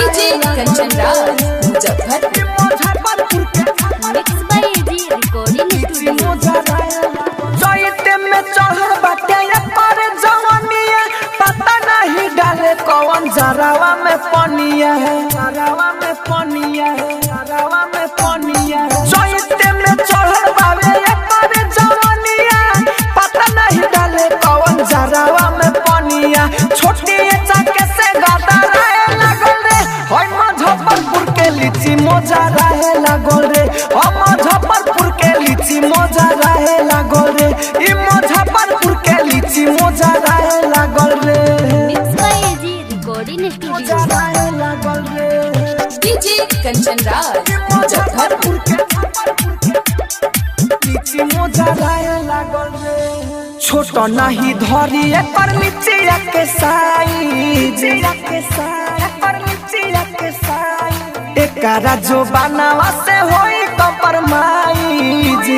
DJ Kanchan Raj Muzaffarpur mix by AG recording studio. चैते में चढ़ल बाटे पर जवानिया पता नहीं डाले कौन जरावा में पनिया है, जरावा में पनिया है, जरावा में पनिया है। चैते में चढ़ल बाटे पर जवानिया पता नहीं डाले कौन जरावा में पनिया। छोटी चाके से गाता रहे लागल रे होय मुजफ्फरपुर के लीची मोजा रहे लागल रे, हम मुजफ्फरपुर के लीची मोजा रहे लागल रे, ई मुजफ्फरपुर के लीची मोजा रहे लागल रे। Mix by AG recording studio. रहे लागल रे डीजे कंचन राज मुजफ्फरपुर लीची मोजा रहे लागल रे। छोट नहीं धरी पर नीचे के साइज, पर नीचे के साइज एकरा जो बनावा से होई कंप्रोमाइज,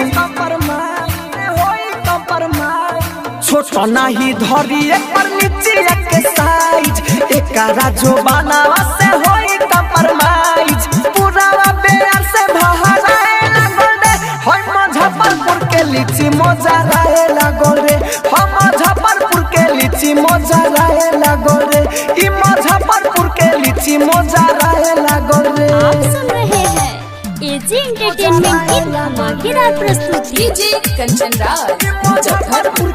होई कंप्रोमाइज। छोट नहीं धरी पर नीचे के साइज एकरा जो बनावा से होई कंप्रोमाइज। पूरा बेर से भहरा लागल रे होय मुजफ्फरपुर के लीची मोजा रहे लागल रे, हम मुजफ्फरपुर के लीची मोजा रहे लागल रे, ई मुजफ्फरपुर के लीची मोजा रहे लागल रे। आप सुन रहे हैं एजी एंटरटेनमेंट की धमाकेदार प्रस्तुति। डीजे कंचन राज मुजफ्फरपुर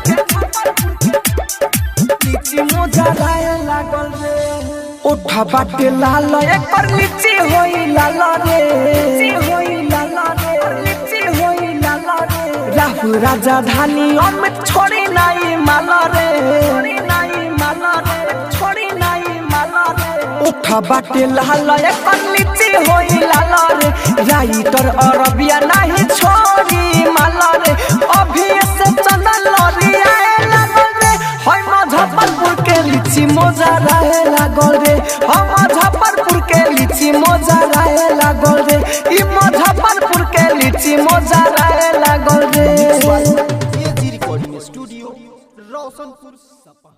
लीची मोजा रहे लागल रे। उठा बाटे लाल पर लीची होई लाल रे, होई लाल रे, लीची होई लाल रे। राहु राजधानी अमित छोड़ी नहीं माल रे, छोड़ी नहीं माल रे, छोड़ी नहीं माल रे। उठा बाटे लाल पर लीची होई लाल रे, राइटर अरबिया नहीं छोड़ी माल रे। अभी से चंदन लरिया लागल रे होय मुजफ्फरपुर के लीची मोजा रहे लागल रे, हम मुजफ्फरपुर के लीची मोजा रहे लागल रे, ई मुजफ्फरपुर के लीची मोजा रहे लागल रे। एजी रिकॉर्डिंग स्टूडियो रोशनपुर सपा।